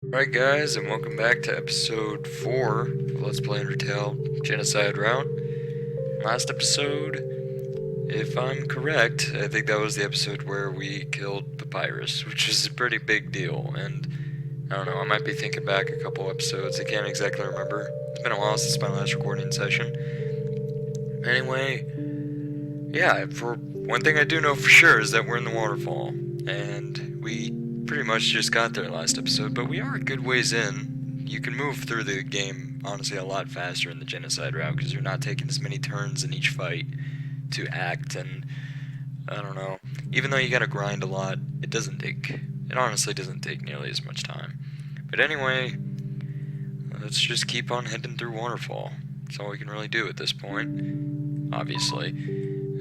Alright guys, and welcome back to episode 4 of Let's Play Undertale Genocide Route. Last episode, if I'm correct, I think that was the episode where we killed Papyrus, which is a pretty big deal, and I don't know, I might be thinking back a couple episodes, I can't exactly remember. It's been a while since my last recording session. Anyway, yeah, for one thing I do know for sure is that we're in the waterfall, and we pretty much just got there last episode, but we are a good ways in. You can move through the game, honestly, a lot faster in the Genocide route, because you're not taking as many turns in each fight to act, and I don't know. Even though you gotta grind a lot, it honestly doesn't take nearly as much time. But anyway, let's just keep on heading through Waterfall. That's all we can really do at this point, obviously.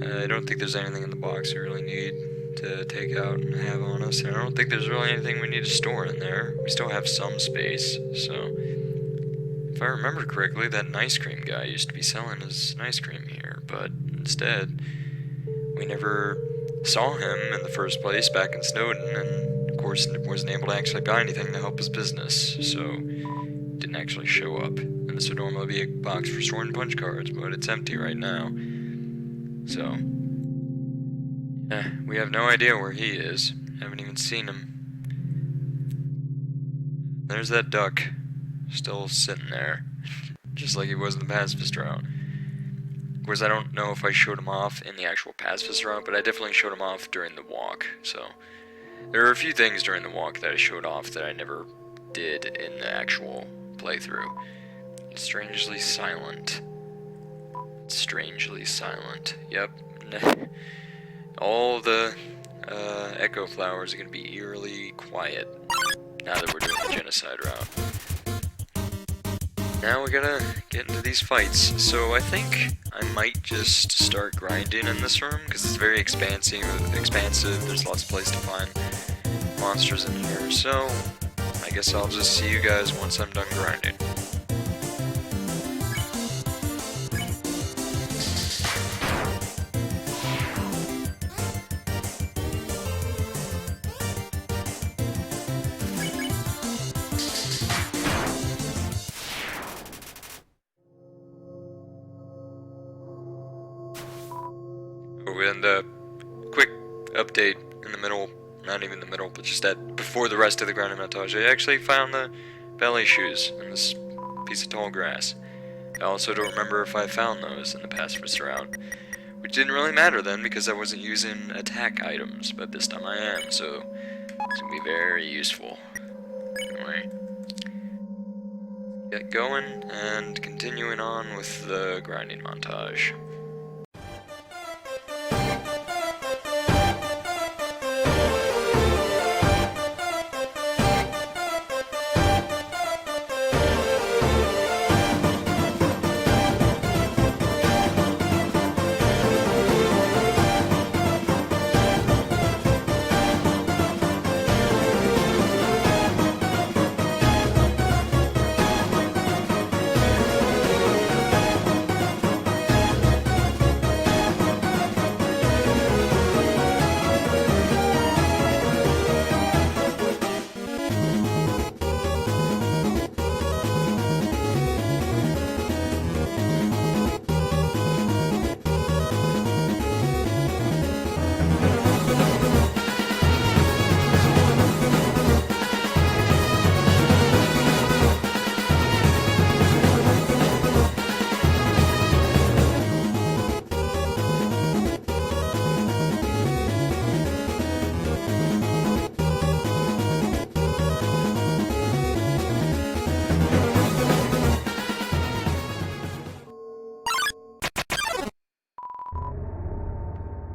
I don't think there's anything in the box we really need to take out and have on us, and I don't think there's really anything we need to store in there. We still have some space, so if I remember correctly, that ice cream guy used to be selling his ice cream here, but instead we never saw him in the first place back in Snowden, and of course wasn't able to actually buy anything to help his business, so didn't actually show up. And this would normally be a box for storing punch cards, but it's empty right now. So we have no idea where he is. Haven't even seen him. There's that duck, still sitting there, just like he was in the pacifist route. Of course, I don't know if I showed him off in the actual pacifist route, but I definitely showed him off during the walk, so there are a few things during the walk that I showed off that I never did in the actual playthrough. It's strangely silent. Strangely silent. Yep. All the echo flowers are going to be eerily quiet now that we're doing the Genocide route. Now we gotta get into these fights, so I think I might just start grinding in this room, because it's very expansive, there's lots of place to find monsters in here, so I guess I'll just see you guys once I'm done grinding. And quick update in the middle, not even the middle, but just before the rest of the grinding montage, I actually found the ballet shoes in this piece of tall grass. I also don't remember if I found those in the pacifist route, which didn't really matter then because I wasn't using attack items, but this time I am, so it's gonna be very useful. Anyway, get going and continuing on with the grinding montage.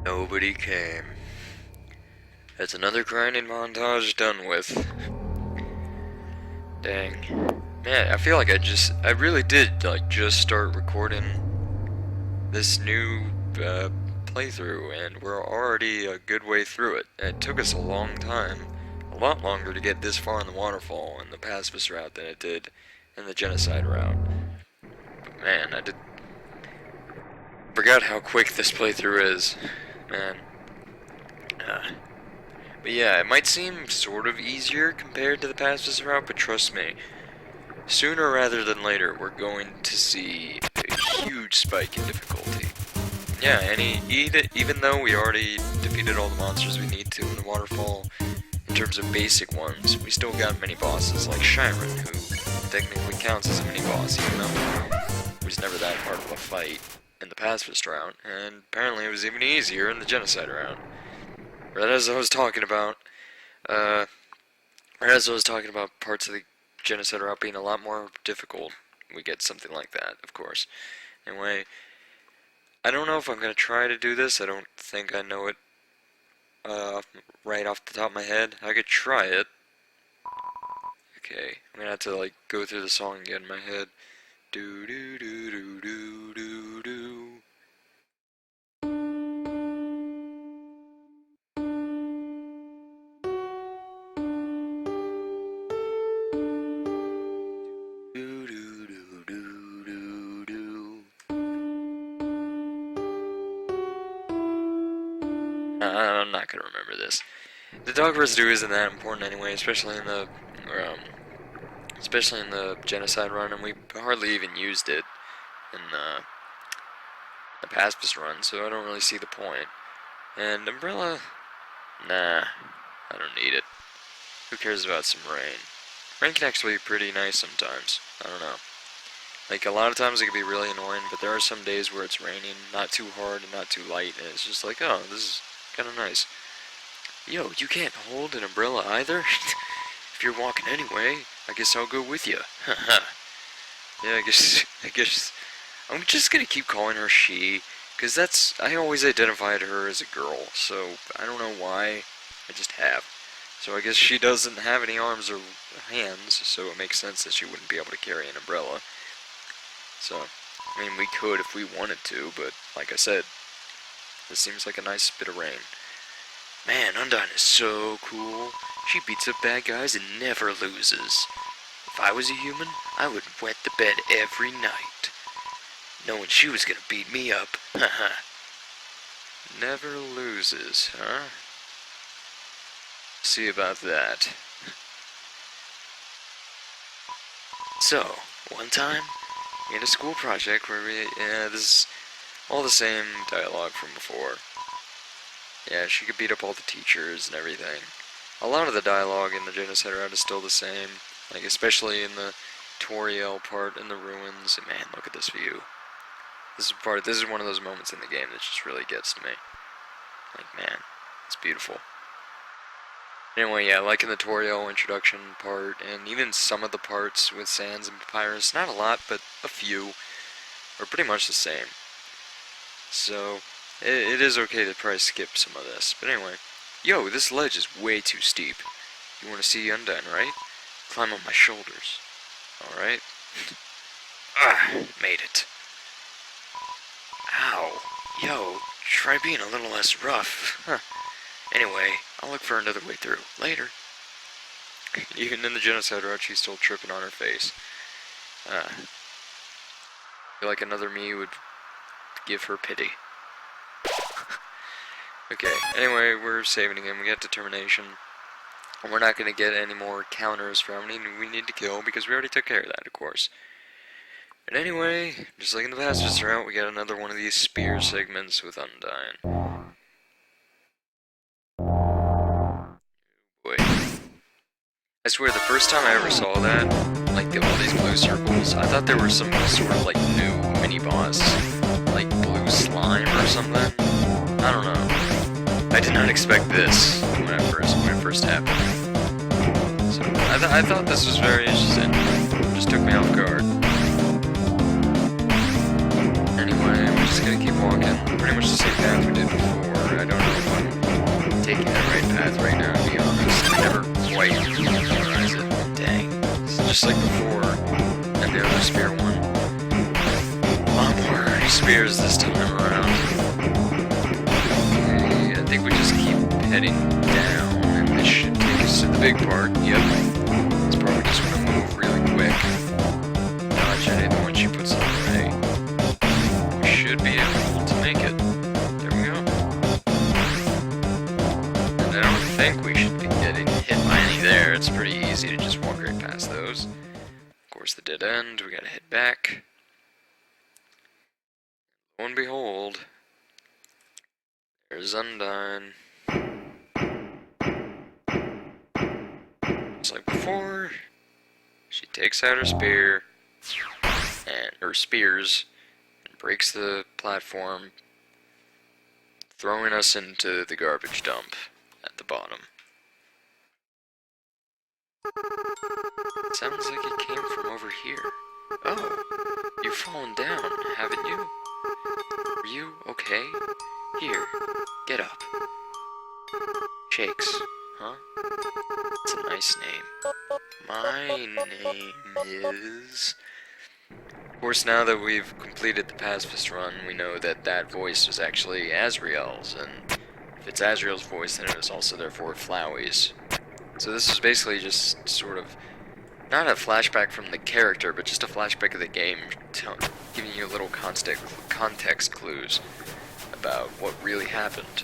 Nobody came. That's another grinding montage done with. Dang. Man, I feel like I really did, like, just start recording this new, playthrough, and we're already a good way through it. It took us a long time, a lot longer to get this far in the waterfall in the pacifist route than it did in the Genocide route. But man, I forgot how quick this playthrough is. Man. But yeah, it might seem sort of easier compared to the pacifist route, but trust me, sooner rather than later, we're going to see a huge spike in difficulty. Yeah, and even though we already defeated all the monsters we need to in the waterfall, in terms of basic ones, we still got mini bosses like Shyren, who technically counts as a mini boss, even though it was never that hard of a fight in the pacifist route, and apparently it was even easier in the Genocide route. Right as I was talking about, parts of the Genocide route being a lot more difficult, we get something like that, of course. Anyway, I don't know if I'm going to try to do this. I don't think I know it right off the top of my head. I could try it. Okay, I'm going to have to, like, go through the song again in my head. Do do do do do do do. I'm not gonna remember this. The dog residue isn't that important anyway, especially in the Genocide run, and we hardly even used it in the pacifist run, so I don't really see the point. And umbrella, nah, I don't need it. Who cares about some rain? Rain can actually be pretty nice sometimes. I don't know. Like, a lot of times it can be really annoying, but there are some days where it's raining, not too hard and not too light, and it's just like, oh, this is kind of nice. Yo, you can't hold an umbrella either? If you're walking anyway, I guess I'll go with you. Yeah, I guess, I'm just gonna keep calling her she, because I always identified her as a girl, so I don't know why, I just have. So I guess she doesn't have any arms or hands, so it makes sense that she wouldn't be able to carry an umbrella. So, I mean, we could if we wanted to, but like I said, this seems like a nice bit of rain. Man, Undyne is so cool. She beats up bad guys and never loses. If I was a human, I would wet the bed every night, knowing she was gonna beat me up. Haha. Never loses, huh? See about that. So, one time, we had a school project where this is all the same dialogue from before. Yeah, she could beat up all the teachers and everything. A lot of the dialogue in the Genocide route is still the same, like especially in the Toriel part in the ruins. And man, look at this view. This is one of those moments in the game that just really gets to me. Like, man, it's beautiful. Anyway, yeah, like in the Toriel introduction part, and even some of the parts with Sans and Papyrus, not a lot, but a few, are pretty much the same. So, it is okay to probably skip some of this. But anyway, yo, this ledge is way too steep. You want to see Undyne, right? Climb on my shoulders. Alright? Made it. Ow. Yo, try being a little less rough. Huh. Anyway, I'll look for another way through. Later. Even in the Genocide route, she's still tripping on her face. I feel like another me would give her pity. Okay, anyway, we're saving again. We got determination. And we're not going to get any more counters for how many we need to kill, because we already took care of that, of course. But anyway, just like in the pacifist route, we got another one of these spear segments with Undyne. Boy. I swear, the first time I ever saw that, like all these blue circles, I thought there were some sort of like new mini-boss, like blue slime or something. I don't know. I did not expect this when it first happened. So I thought this was very interesting. It just took me off guard. Anyway, we're just gonna keep walking. Pretty much the same path we did before. I don't know if I'm taking the right path right now, to be honest. I never quite memorize it. Dang. It's just like before, and the other spear one. A lot more spears this time around. Okay, I think we just keep heading down, and this should take us to the big part. Yep. This part we just want to move really quick. Dodge anything once she puts it away. We should be able to make it. There we go. And I don't think we should course, the dead end. We gotta head back. Lo and behold, there's Undyne. Just like before, she takes out her spear, or spears, and breaks the platform, throwing us into the garbage dump at the bottom. It sounds like it came from over here. Oh, you've fallen down, haven't you? Are you okay? Here, get up. Shakes, huh? It's a nice name. My name is... Of course, now that we've completed the pacifist run, we know that that voice was actually Azrael's, and if it's Azrael's voice, then it is also therefore Flowey's. So this is basically just sort of, not a flashback from the character, but just a flashback of the game, giving you a little context clues about what really happened,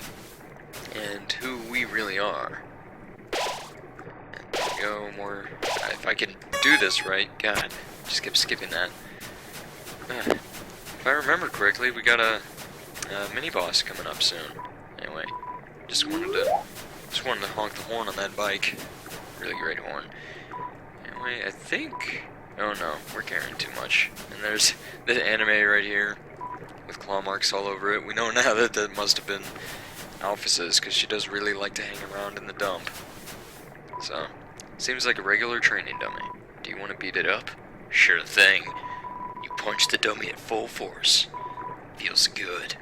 and who we really are. And there we go, more, if I can do this right, God, just kept skipping that. If I remember correctly, we got a mini-boss coming up soon. Anyway, just wanted to honk the horn on that bike. Really great horn. Anyway, I think... Oh no, we're carrying too much. And there's the anime right here, with claw marks all over it. We know now that that must have been Alphys's, because she does really like to hang around in the dump. So, seems like a regular training dummy. Do you want to beat it up? Sure thing. You punch the dummy at full force. Feels good.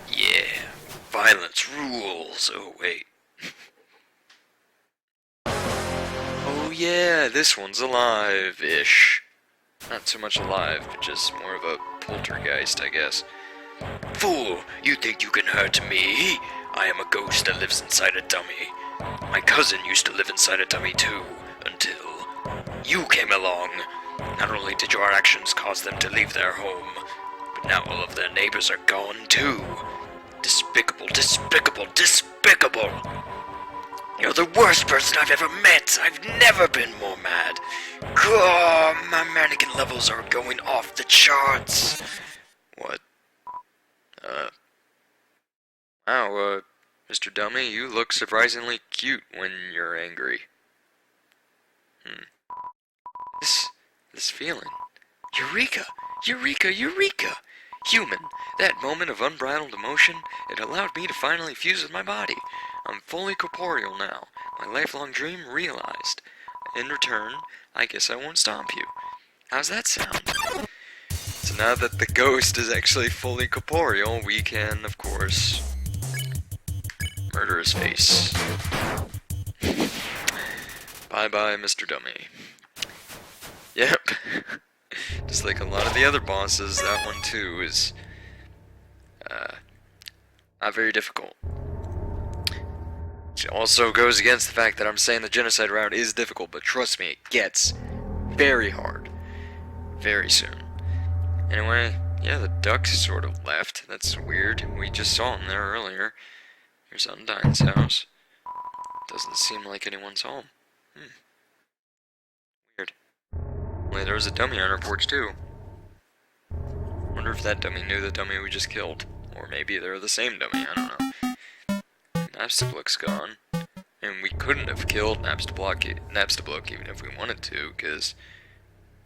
Yeah, violence rules. Oh, wait. Oh yeah, this one's alive-ish. Not so much alive, but just more of a poltergeist, I guess. Fool, you think you can hurt me? I am a ghost that lives inside a dummy. My cousin used to live inside a dummy too, until you came along. Not only did your actions cause them to leave their home, but now all of their neighbors are gone too. Despicable, despicable, despicable! You're the worst person I've ever met! I've never been more mad! God, my mannequin levels are going off the charts! What? Wow, Mr. Dummy, you look surprisingly cute when you're angry. This feeling. Eureka! Eureka! Eureka! Human, that moment of unbridled emotion, it allowed me to finally fuse with my body. I'm fully corporeal now, my lifelong dream realized. In return, I guess I won't stomp you. How's that sound? So now that the ghost is actually fully corporeal, we can, of course, murder his face. Bye-bye, Mr. Dummy. Yep. Just like a lot of the other bosses, that one too is not very difficult. Which also goes against the fact that I'm saying the Genocide route is difficult, but trust me, it gets very hard. Very soon. Anyway, yeah, the ducks sort of left. That's weird. We just saw him there earlier. Here's Undyne's house. Doesn't seem like anyone's home. Weird. Wait, there was a dummy on our porch too. Wonder if that dummy knew the dummy we just killed. Or maybe they're the same dummy, I don't know. Napstablook's gone. And we couldn't have killed Napstablook even if we wanted to, because,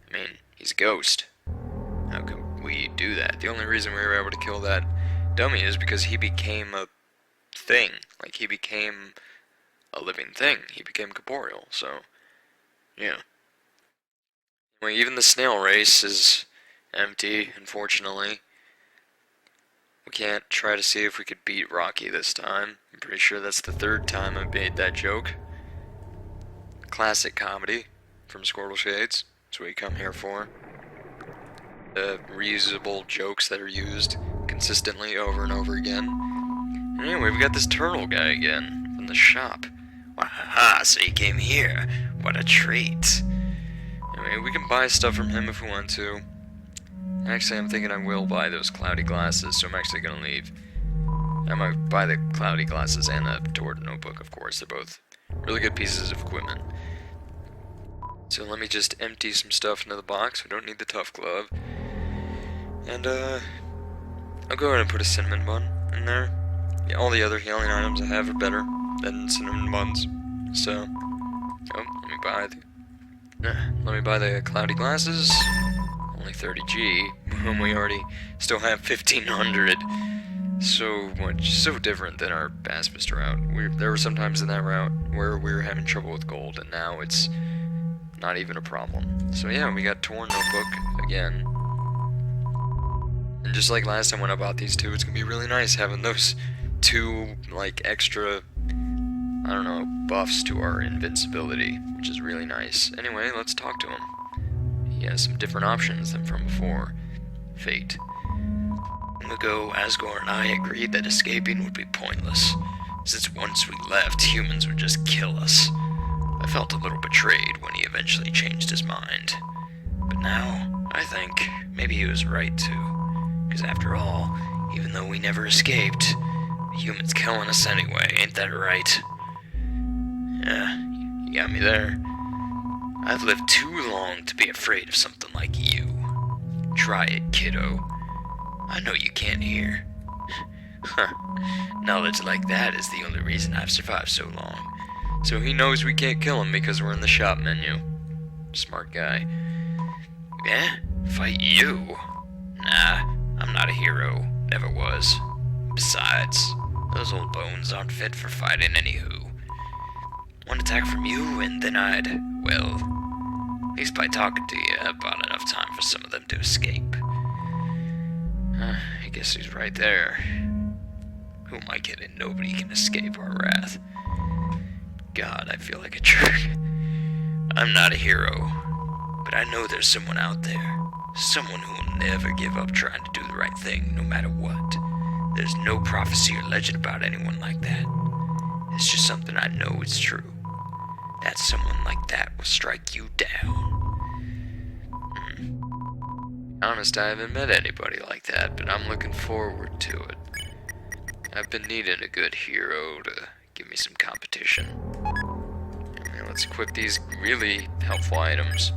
I mean, he's a ghost. How could we do that? The only reason we were able to kill that dummy is because he became a thing. Like, he became a living thing. He became corporeal, so, yeah. Well, even the snail race is empty, unfortunately. We can't try to see if we could beat Rocky this time. I'm pretty sure that's the third time I've made that joke. Classic comedy from Squirtle Shades. That's what you come here for. The reusable jokes that are used consistently over and over again. And anyway, we've got this turtle guy again from the shop. Wahaha, so he came here. What a treat. Anyway, we can buy stuff from him if we want to. Actually, I'm thinking I will buy those cloudy glasses, so I'm actually going to leave. I might buy the cloudy glasses and a Tord notebook, of course. They're both really good pieces of equipment. So let me just empty some stuff into the box. We don't need the tough glove. And, I'll go ahead and put a cinnamon bun in there. Yeah, all the other healing items I have are better than cinnamon buns. So, let me buy the cloudy glasses. Only 30G, when we already still have 1500. So different than our pacifist route. There were some times in that route where we were having trouble with gold, and now it's not even a problem. So yeah, we got Torn Notebook again. And just like last time when I bought these two, it's gonna be really nice having those two, like, extra, I don't know, buffs to our invincibility, which is really nice. Anyway, let's talk to him. He has some different options than from before. Fate. Long ago, Asgore and I agreed that escaping would be pointless, since once we left, humans would just kill us. I felt a little betrayed when he eventually changed his mind. But now, I think maybe he was right too. Because after all, even though we never escaped, the humans killing us anyway, ain't that right? Yeah, you got me there. I've lived too long to be afraid of something like you. Try it, kiddo. I know you can't hear. Knowledge like that is the only reason I've survived so long. So he knows we can't kill him because we're in the shop menu. Smart guy. Yeah? Fight you? Nah, I'm not a hero. Never was. Besides, those old bones aren't fit for fighting anywho. One attack from you and then I'd, well, at least by talking to you, I bought enough time for some of them to escape. I guess he's right there. Who am I kidding? Nobody can escape our wrath. God, I feel like a jerk. I'm not a hero, but I know there's someone out there. Someone who will never give up trying to do the right thing, no matter what. There's no prophecy or legend about anyone like that. It's just something I know is true. That someone like that will strike you down. Honest, I haven't met anybody like that, but I'm looking forward to it. I've been needing a good hero to give me some competition. Now let's equip these really helpful items.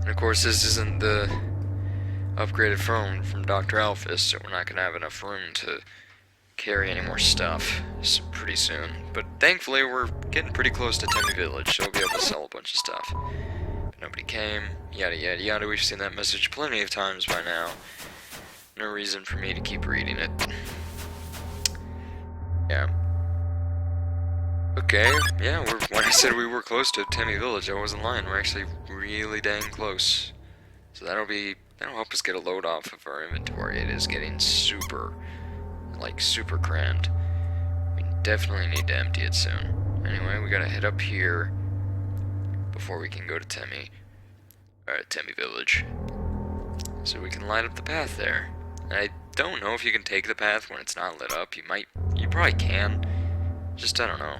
And of course, this isn't the upgraded phone from Dr. Alphys, so we're not going to have enough room to carry any more stuff pretty soon. But thankfully, we're getting pretty close to Temmie Village, so we'll be able to sell a bunch of stuff. But nobody came, yada yada yada. We've seen that message plenty of times by now. No reason for me to keep reading it. Yeah. Okay, yeah, when I said we were close to Temmie Village, I wasn't lying. We're actually really dang close. So that'll help us get a load off of our inventory. It is getting super crammed. We definitely need to empty it soon. Anyway, we gotta head up here before we can go to Temmie Village. So we can light up the path there. And I don't know if you can take the path when it's not lit up. You probably can. Just, I don't know.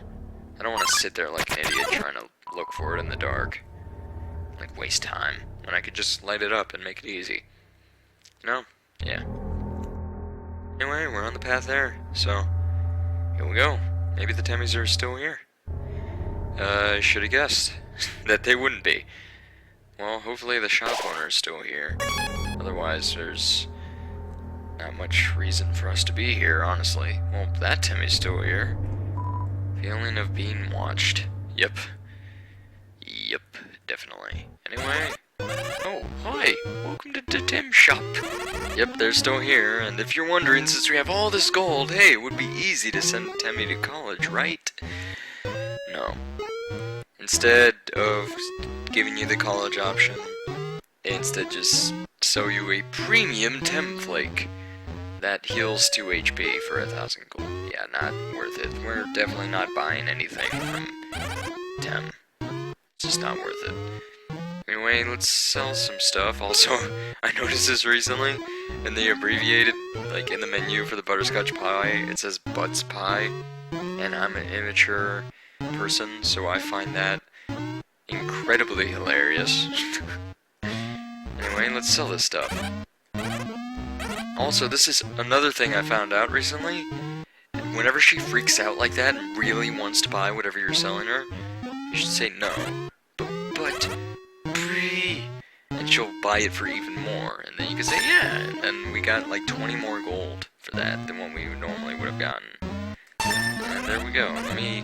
I don't want to sit there like an idiot trying to look for it in the dark. Like, waste time. When I could just light it up and make it easy. No? Yeah. Anyway, we're on the path there, so here we go. Maybe the Temmies are still here. I should have guessed that they wouldn't be. Well, hopefully the shop owner is still here. Otherwise, there's not much reason for us to be here, honestly. Well, that Temmie's still here. Feeling of being watched. Yep, definitely. Anyway. Oh, hi! Welcome to the Tim shop! Yep, they're still here, and if you're wondering, since we have all this gold, hey, it would be easy to send Temmie to college, right? No. Instead of giving you the college option, they instead just sell you a premium Tem Flake that heals 2 HP for 1,000 gold. Yeah, not worth it. We're definitely not buying anything from Tem. It's just not worth it. Anyway, let's sell some stuff. Also, I noticed this recently, in the abbreviated, like in the menu for the butterscotch pie, it says Butts Pie, and I'm an immature person, so I find that incredibly hilarious. Anyway, let's sell this stuff. Also, this is another thing I found out recently. Whenever she freaks out like that and really wants to buy whatever you're selling her, you should say no. But buy it for even more. And then you can say, yeah, and then we got like 20 more gold for that than what we normally would have gotten. And there we go. Let me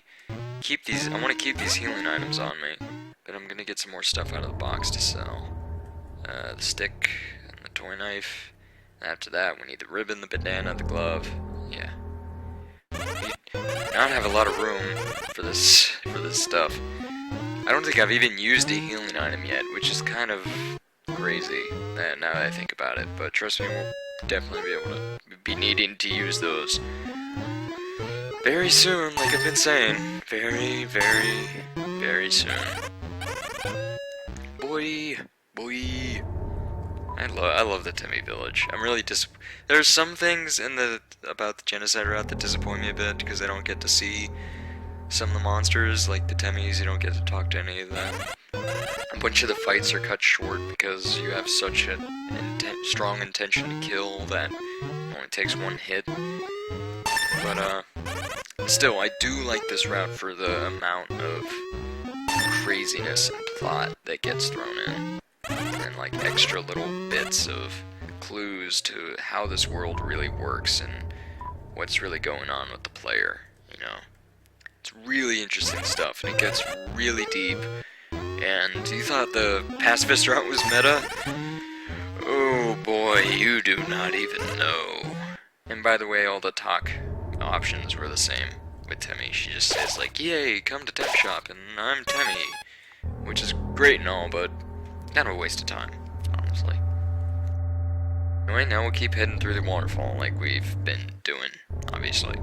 keep these. I want to keep these healing items on me, but I'm gonna get some more stuff out of the box to sell. The stick and the toy knife. After that, we need the ribbon, the bandana, the glove. Yeah. I don't have a lot of room for this stuff. I don't think I've even used a healing item yet, which is kind of crazy now that I think about it. But trust me, we'll definitely be able to be needing to use those very soon, like I've been saying. Very, very, very soon. Boy. I love the Temmie village. I'm really there's some things about the Genocide route that disappoint me a bit, because I don't get to see some of the monsters, like the Temmies. You don't get to talk to any of them. A bunch of the fights are cut short because you have such a strong intention to kill that it only takes one hit. But still, I do like this route for the amount of craziness and plot that gets thrown in. And like extra little bits of clues to how this world really works and what's really going on with the player, you know. It's really interesting stuff, and it gets really deep. And you thought the pacifist route was meta? Oh boy, you do not even know. And by the way, all the talk options were the same with Temmie. She just says like, yay, come to Tech Shop, and I'm Temmie. Which is great and all, but kind of a waste of time, honestly. Anyway, now we'll keep heading through the waterfall like we've been doing, obviously.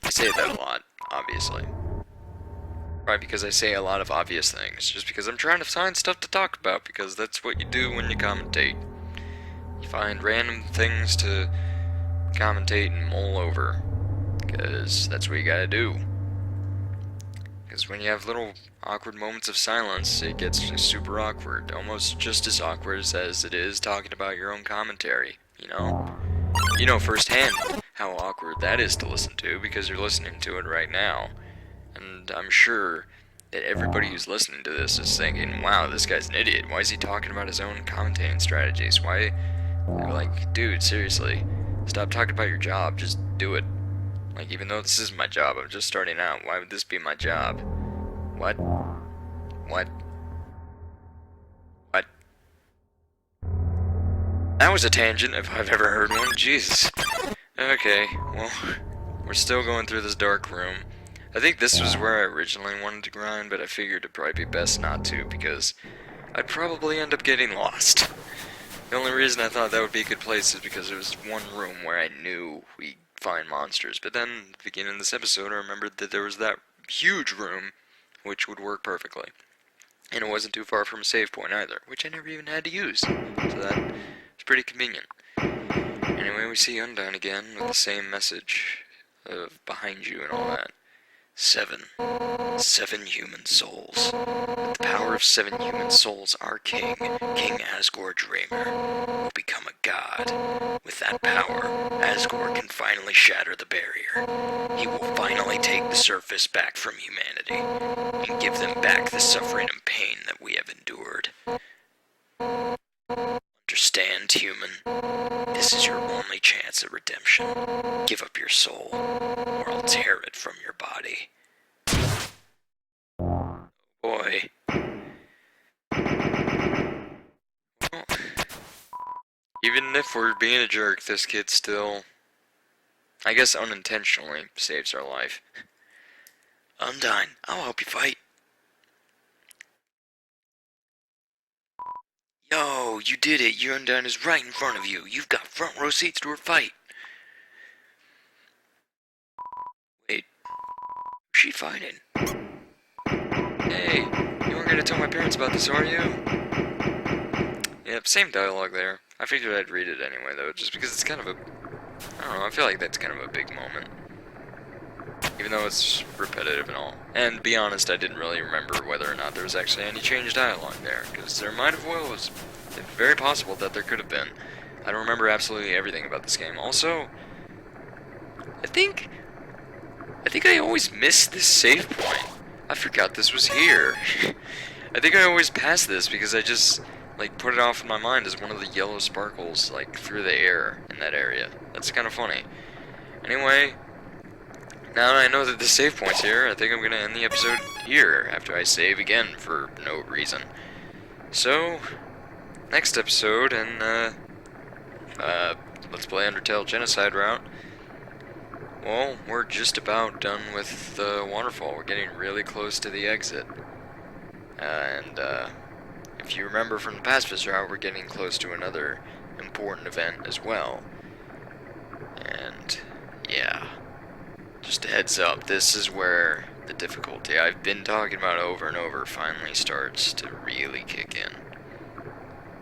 I say that a lot, obviously. Right, because I say a lot of obvious things, just because I'm trying to find stuff to talk about, because that's what you do when you commentate. You find random things to commentate and mull over, because that's what you gotta do. Because when you have little awkward moments of silence, it gets super awkward. Almost just as awkward as it is talking about your own commentary, you know? You know firsthand how awkward that is to listen to, because you're listening to it right now. And I'm sure that everybody who's listening to this is thinking, wow, this guy's an idiot. Why is he talking about his own commentating strategies? Why? They're like, dude, seriously, stop talking about your job, just do it. Like, even though this is my job, I'm just starting out, why would this be my job? What? That was a tangent, if I've ever heard one, Jesus. Okay, well, we're still going through this dark room. I think this was where I originally wanted to grind, but I figured it'd probably be best not to, because I'd probably end up getting lost. The only reason I thought that would be a good place is because it was one room where I knew we'd find monsters, but then at the beginning of this episode I remembered that there was that huge room which would work perfectly, and it wasn't too far from a save point either, which I never even had to use, so that was pretty convenient. Anyway, we see Undyne again with the same message of behind you and all that. 7 human souls. With the power of 7 human souls, our king, King Asgore Dreamer, will become a god. With that power, Asgore can finally shatter the barrier. He will finally take the surface back from humanity, and give them back the suffering and pain that we have endured. Understand, human? This is your only chance at redemption. Give up your soul, or I'll tear it from your body. Boy. Well, even if we're being a jerk, this kid still, I guess unintentionally, saves our life. Undyne, I'll help you fight. Yo, you did it. Your Undyne is right in front of you. You've got front row seats to her fight. Wait, who's she fighting? Hey, you weren't gonna tell my parents about this, are you? Yep, same dialogue there. I figured I'd read it anyway, though, just because it's kind of a, I don't know, I feel like that's kind of a big moment. Even though it's repetitive and all. And to be honest, I didn't really remember whether or not there was actually any changed dialogue there, because there might have well, it was very possible that there could have been. I don't remember absolutely everything about this game. Also, I think I always miss this save point. I forgot this was here. I think I always pass this because I just, like, put it off in my mind as one of the yellow sparkles, like, through the air in that area. That's kind of funny. Anyway, now that I know that the save point's here, I think I'm gonna end the episode here after I save again for no reason. So, next episode, and, let's play Undertale Genocide route. Well, we're just about done with the waterfall. We're getting really close to the exit. If you remember from the past visit route, we're getting close to another important event as well. And, yeah. Just a heads up, this is where the difficulty I've been talking about over and over finally starts to really kick in.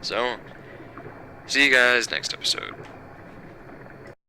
So, see you guys next episode.